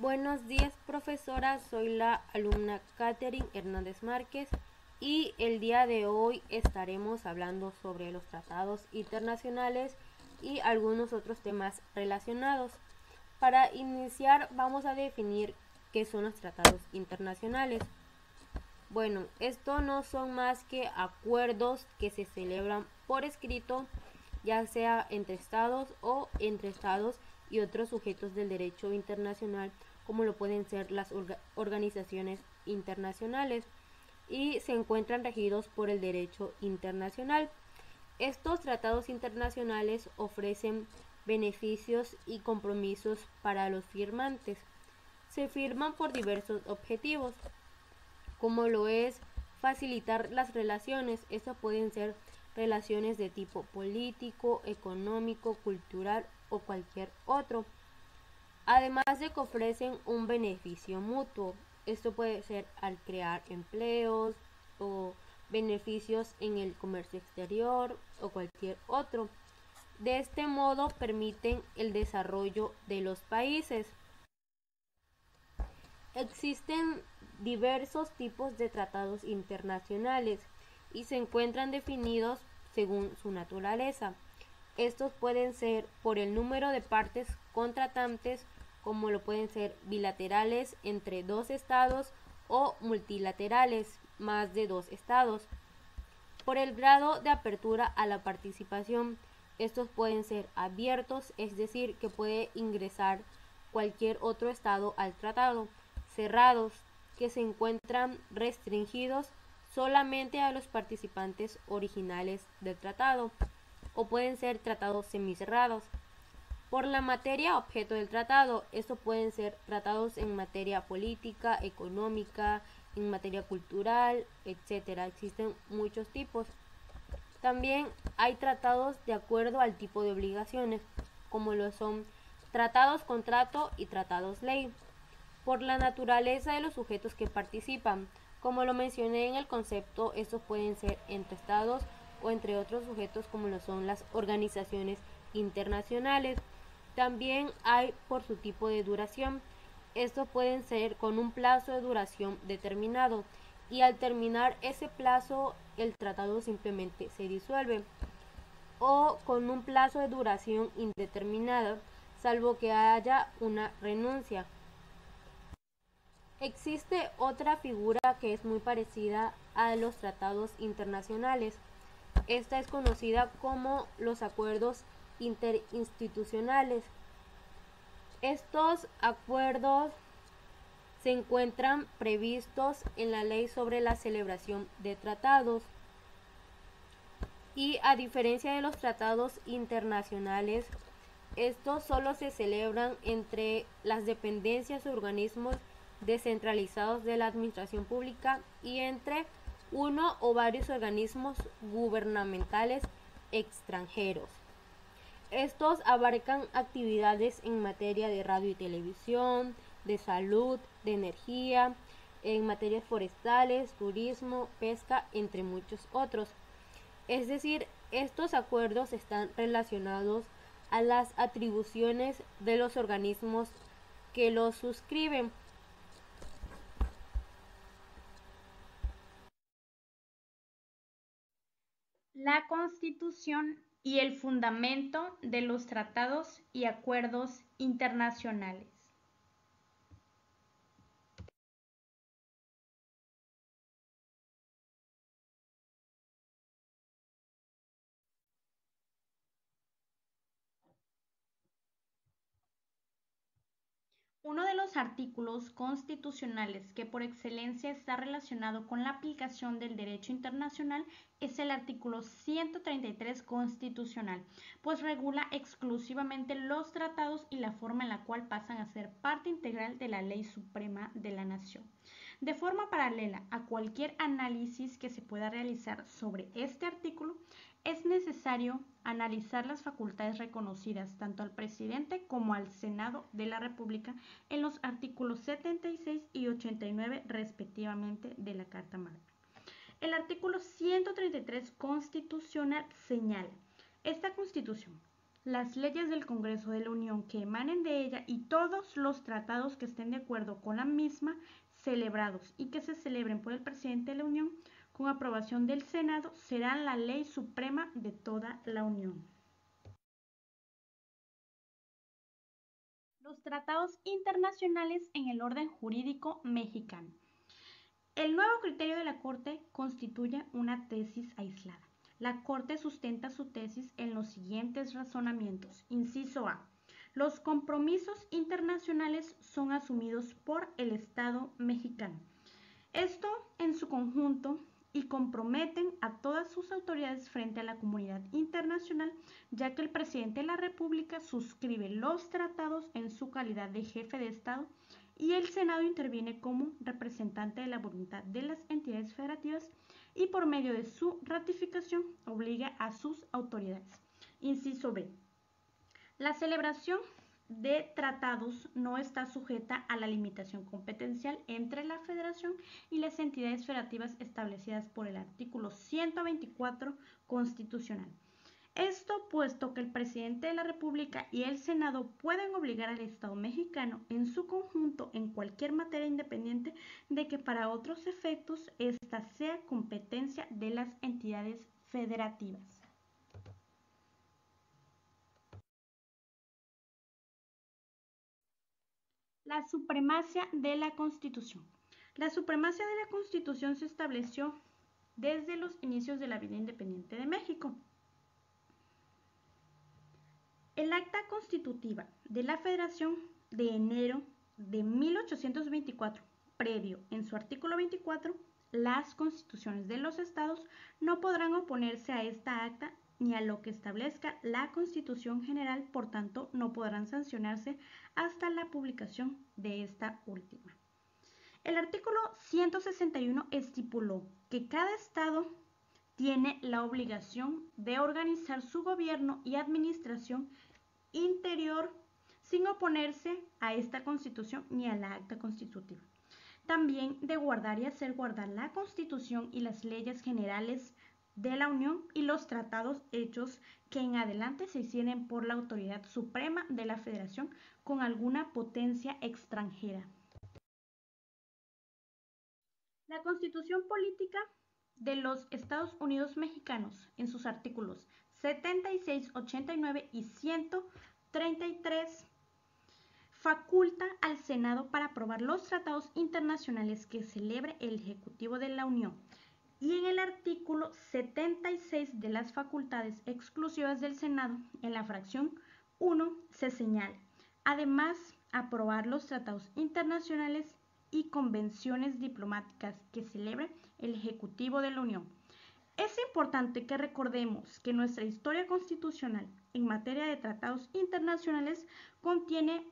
Buenos días, profesora. Soy la alumna Catherine Hernández Márquez y el día de hoy estaremos hablando sobre los tratados internacionales y algunos otros temas relacionados. Para iniciar, vamos a definir qué son los tratados internacionales. Bueno, estos no son más que acuerdos que se celebran por escrito, ya sea entre estados o entre estados y otros sujetos del derecho internacional, como lo pueden ser las organizaciones internacionales, y se encuentran regidos por el derecho internacional. Estos tratados internacionales ofrecen beneficios y compromisos para los firmantes. Se firman por diversos objetivos, como lo es facilitar las relaciones. Estas pueden ser relaciones de tipo político, económico, cultural o cualquier otro. Además de que ofrecen un beneficio mutuo. Esto puede ser al crear empleos o beneficios en el comercio exterior o cualquier otro. De este modo permiten el desarrollo de los países. Existen diversos tipos de tratados internacionales y se encuentran definidos según su naturaleza. Estos pueden ser por el número de partes contratantes, como lo pueden ser bilaterales entre dos estados o multilaterales más de dos estados. Por el grado de apertura a la participación, estos pueden ser abiertos, es decir, que puede ingresar cualquier otro estado al tratado; cerrados, que se encuentran restringidos solamente a los participantes originales del tratado; o pueden ser tratados semicerrados. Por la materia objeto del tratado, estos pueden ser tratados en materia política, económica, en materia cultural, etcétera. Existen muchos tipos. También hay tratados de acuerdo al tipo de obligaciones, como lo son tratados contrato y tratados ley, por la naturaleza de los sujetos que participan. Como lo mencioné en el concepto, estos pueden ser entre estados o entre otros sujetos, como lo son las organizaciones internacionales. También hay por su tipo de duración. Estos pueden ser con un plazo de duración determinado, y al terminar ese plazo el tratado simplemente se disuelve; o con un plazo de duración indeterminada, salvo que haya una renuncia. Existe otra figura que es muy parecida a los tratados internacionales. Esta es conocida como los acuerdos interinstitucionales. Estos acuerdos se encuentran previstos en la Ley sobre la celebración de tratados, y a diferencia de los tratados internacionales, estos solo se celebran entre las dependencias o organismos descentralizados de la administración pública y entre uno o varios organismos gubernamentales extranjeros. Estos abarcan actividades en materia de radio y televisión, de salud, de energía, en materias forestales, turismo, pesca, entre muchos otros. Es decir, estos acuerdos están relacionados a las atribuciones de los organismos que los suscriben. La Constitución y el fundamento de los tratados y acuerdos internacionales. Uno de los artículos constitucionales que por excelencia está relacionado con la aplicación del derecho internacional es el artículo 133 constitucional, pues regula exclusivamente los tratados y la forma en la cual pasan a ser parte integral de la ley suprema de la nación. De forma paralela a cualquier análisis que se pueda realizar sobre este artículo, es necesario analizar las facultades reconocidas tanto al presidente como al Senado de la República en los artículos 76 y 89 respectivamente de la Carta Magna. El artículo 133 constitucional señala: esta Constitución las leyes del Congreso de la Unión que emanen de ella y todos los tratados que estén de acuerdo con la misma celebrados y que se celebren por el presidente de la Unión con aprobación del Senado serán la ley suprema de toda la Unión. Los tratados internacionales en el orden jurídico mexicano. El nuevo criterio de la Corte constituye una tesis aislada. La Corte sustenta su tesis en los siguientes razonamientos. Inciso A. Los compromisos internacionales son asumidos por el Estado mexicano. Esto en su conjunto y comprometen a todas sus autoridades frente a la comunidad internacional, ya que el presidente de la República suscribe los tratados en su calidad de jefe de Estado y el Senado interviene como representante de la voluntad de las entidades federativas y por medio de su ratificación obliga a sus autoridades. Inciso B. La celebración de tratados no está sujeta a la limitación competencial entre la Federación y las entidades federativas establecidas por el artículo 124 constitucional. Esto puesto que el presidente de la República y el Senado pueden obligar al Estado mexicano en su conjunto en cualquier materia independiente de que para otros efectos esta sea competencia de las entidades federativas. La supremacia de la Constitución. La supremacia de la Constitución se estableció desde los inicios de la vida independiente de México. El Acta Constitutiva de la Federación de enero de 1824, previo en su artículo 24, las constituciones de los estados no podrán oponerse a esta acta ni a lo que establezca la Constitución General, por tanto, no podrán sancionarse hasta la publicación de esta última. El artículo 161 estipuló que cada estado tiene la obligación de organizar su gobierno y administración interior sin oponerse a esta Constitución ni a la acta constitutiva. También de guardar y hacer guardar la Constitución y las leyes generales de la Unión y los tratados hechos que en adelante se hicieren por la autoridad suprema de la Federación con alguna potencia extranjera. La Constitución Política de los Estados Unidos Mexicanos, en sus artículos 76, 89 y 133, faculta al Senado para aprobar los tratados internacionales que celebre el Ejecutivo de la Unión. Y en el artículo 76 de las facultades exclusivas del Senado, en la fracción 1, se señala, además, aprobar los tratados internacionales y convenciones diplomáticas que celebre el Ejecutivo de la Unión. Es importante que recordemos que nuestra historia constitucional en materia de tratados internacionales contiene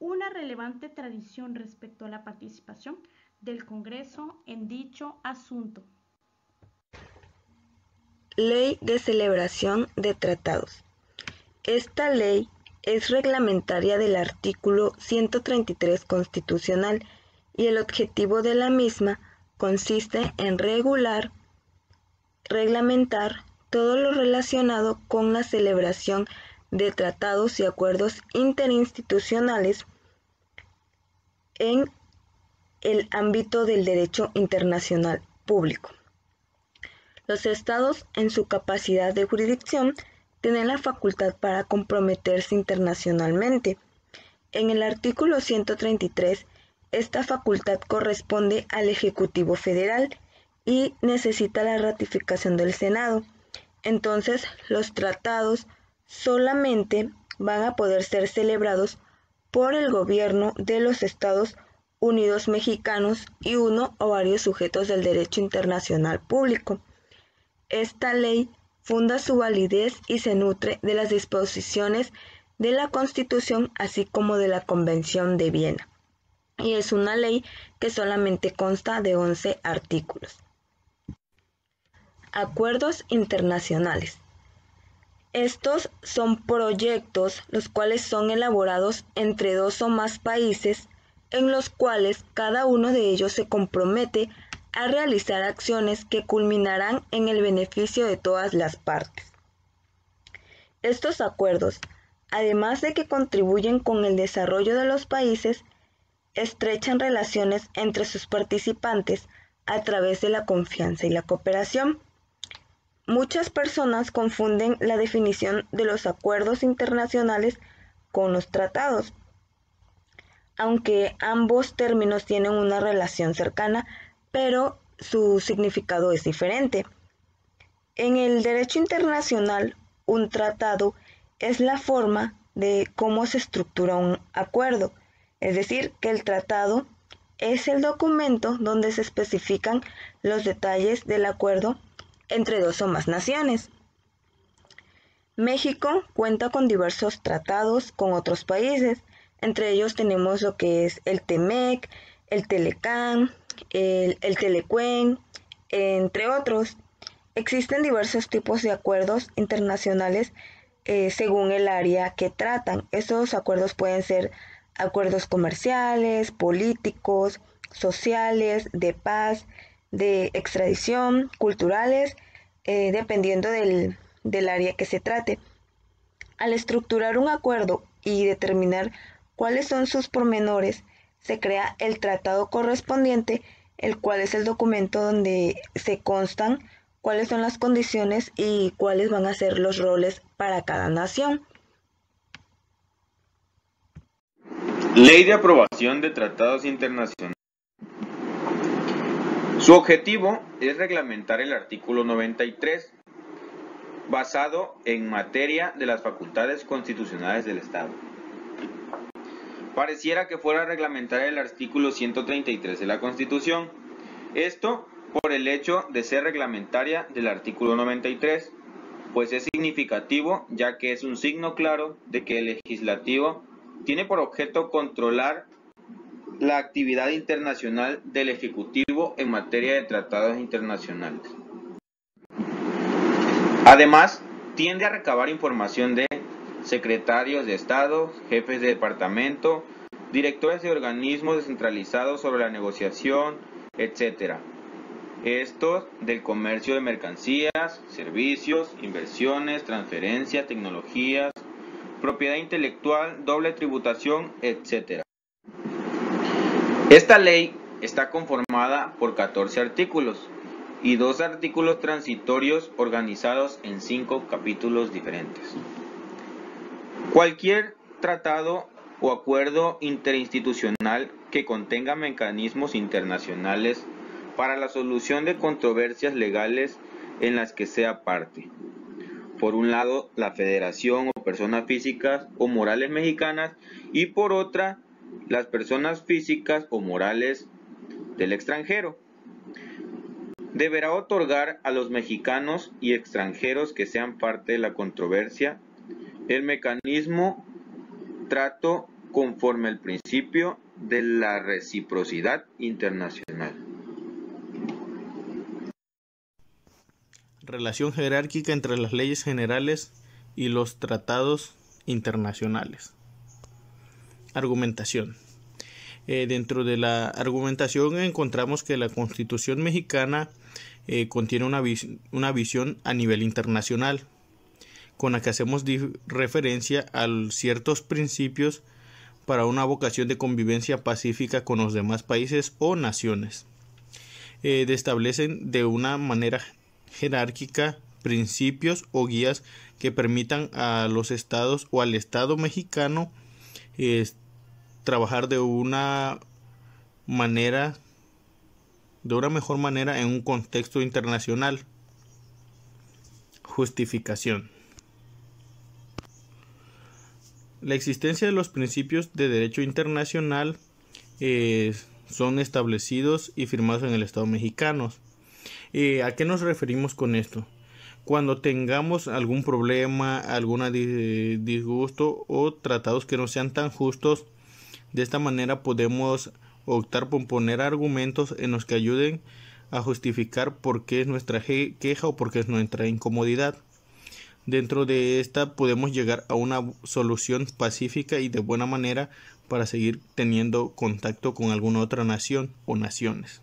una relevante tradición respecto a la participación del Congreso en dicho asunto. Ley de celebración de tratados. Esta ley es reglamentaria del artículo 133 constitucional y el objetivo de la misma consiste en reglamentar todo lo relacionado con la celebración de tratados y acuerdos interinstitucionales en el ámbito del derecho internacional público. Los estados, en su capacidad de jurisdicción, tienen la facultad para comprometerse internacionalmente. En el artículo 133, esta facultad corresponde al Ejecutivo Federal y necesita la ratificación del Senado. Entonces, los tratados solamente van a poder ser celebrados por el gobierno de los Estados Unidos Mexicanos y uno o varios sujetos del derecho internacional público. Esta ley funda su validez y se nutre de las disposiciones de la Constitución así como de la Convención de Viena. Y es una ley que solamente consta de 11 artículos. Acuerdos internacionales. Estos son proyectos los cuales son elaborados entre dos o más países en los cuales cada uno de ellos se compromete a realizar acciones que culminarán en el beneficio de todas las partes. Estos acuerdos además de que contribuyen con el desarrollo de los países, estrechan relaciones entre sus participantes a través de la confianza y la cooperación. Muchas personas confunden la definición de los acuerdos internacionales con los tratados, aunque ambos términos tienen una relación cercana, pero su significado es diferente. En el derecho internacional, un tratado es la forma de cómo se estructura un acuerdo, es decir, que el tratado es el documento donde se especifican los detalles del acuerdo entre dos o más naciones. México cuenta con diversos tratados con otros países. Entre ellos tenemos lo que es el TEMEC, el TELECAN, el TELECUEN, entre otros. Existen diversos tipos de acuerdos internacionales según el área que tratan. Estos acuerdos pueden ser acuerdos comerciales, políticos, sociales, de paz, de extradición, culturales, dependiendo del área que se trate. Al estructurar un acuerdo y determinar cuáles son sus pormenores, se crea el tratado correspondiente, el cual es el documento donde se constan cuáles son las condiciones y cuáles van a ser los roles para cada nación. Ley de aprobación de tratados internacionales. Su objetivo es reglamentar el artículo 93, basado en materia de las facultades constitucionales del Estado. Pareciera que fuera a reglamentar el artículo 133 de la Constitución, esto por el hecho de ser reglamentaria del artículo 93, pues es significativo ya que es un signo claro de que el legislativo tiene por objeto controlar la actividad internacional del Ejecutivo en materia de tratados internacionales. Además, tiende a recabar información de secretarios de Estado, jefes de departamento, directores de organismos descentralizados sobre la negociación, etc. Estos del comercio de mercancías, servicios, inversiones, transferencias, tecnologías, propiedad intelectual, doble tributación, etc. Esta ley está conformada por 14 artículos y 2 artículos transitorios organizados en 5 capítulos diferentes. Cualquier tratado o acuerdo interinstitucional que contenga mecanismos internacionales para la solución de controversias legales en las que sea parte. Por un lado, la federación o personas físicas o morales mexicanas y por otra, las personas físicas o morales del extranjero. Deberá otorgar a los mexicanos y extranjeros que sean parte de la controversia el mecanismo trato conforme al principio de la reciprocidad internacional. Relación jerárquica entre las leyes generales y los tratados internacionales. Argumentación. Dentro de la argumentación encontramos que la Constitución mexicana contiene una visión a nivel internacional, con la que hacemos referencia a ciertos principios para una vocación de convivencia pacífica con los demás países o naciones. Establecen de una manera jerárquica principios o guías que permitan a los estados o al Estado mexicano trabajar de una mejor manera en un contexto internacional. Justificación. La existencia de los principios de derecho internacional son establecidos y firmados en el Estado mexicano. ¿A qué nos referimos con esto? Cuando tengamos algún problema, algún disgusto o tratados que no sean tan justos, de esta manera podemos optar por poner argumentos en los que ayuden a justificar por qué es nuestra queja o por qué es nuestra incomodidad. Dentro de esta podemos llegar a una solución pacífica y de buena manera para seguir teniendo contacto con alguna otra nación o naciones.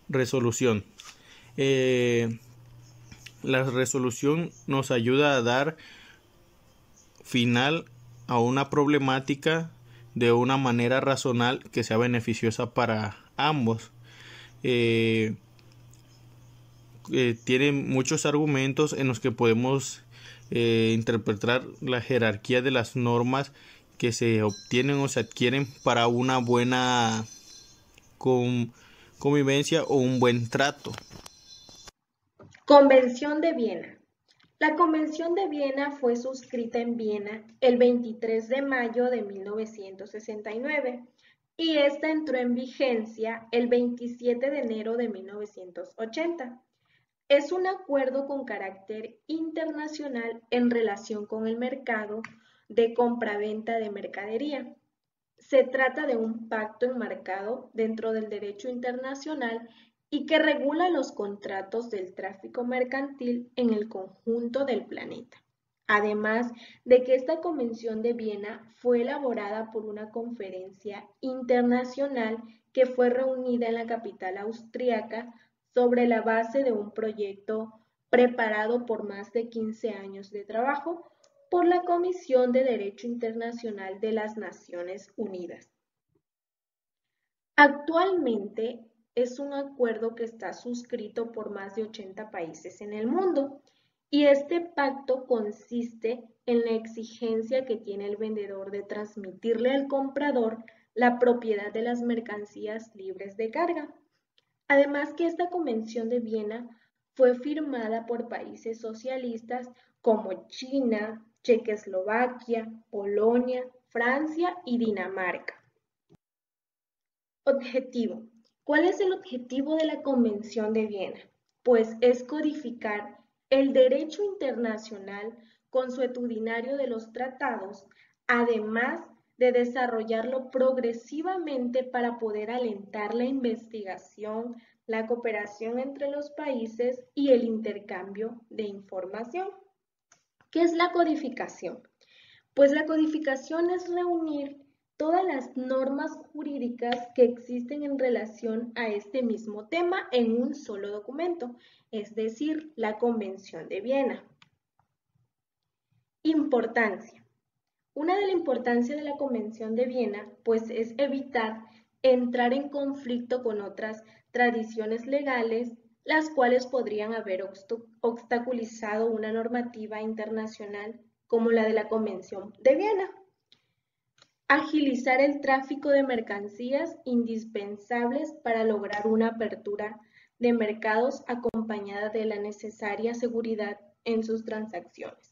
Resolución. La resolución nos ayuda a dar final a una problemática de una manera razonable que sea beneficiosa para ambos. Tiene muchos argumentos en los que podemos interpretar la jerarquía de las normas que se obtienen o se adquieren para una buena convivencia o un buen trato. Convención de Viena. La Convención de Viena fue suscrita en Viena el 23 de mayo de 1969 y esta entró en vigencia el 27 de enero de 1980. Es un acuerdo con carácter internacional en relación con el mercado de compraventa de mercadería. Se trata de un pacto enmarcado dentro del derecho internacional y que regula los contratos del tráfico mercantil en el conjunto del planeta. Además de que esta Convención de Viena fue elaborada por una conferencia internacional que fue reunida en la capital austriaca sobre la base de un proyecto preparado por más de 15 años de trabajo por la Comisión de Derecho Internacional de las Naciones Unidas. Actualmente es un acuerdo que está suscrito por más de 80 países en el mundo y este pacto consiste en la exigencia que tiene el vendedor de transmitirle al comprador la propiedad de las mercancías libres de carga. Además que esta Convención de Viena fue firmada por países socialistas como China, Checoslovaquia, Polonia, Francia y Dinamarca. Objetivo. ¿Cuál es el objetivo de la Convención de Viena? Pues es codificar el derecho internacional consuetudinario de los tratados, además de desarrollarlo progresivamente para poder alentar la investigación, la cooperación entre los países y el intercambio de información. ¿Qué es la codificación? Pues la codificación es reunir todas las normas jurídicas que existen en relación a este mismo tema en un solo documento, es decir, la Convención de Viena. Importancia. Una de las importancias de la Convención de Viena, pues es evitar entrar en conflicto con otras tradiciones legales, las cuales podrían haber obstaculizado una normativa internacional como la de la Convención de Viena. Agilizar el tráfico de mercancías indispensables para lograr una apertura de mercados acompañada de la necesaria seguridad en sus transacciones.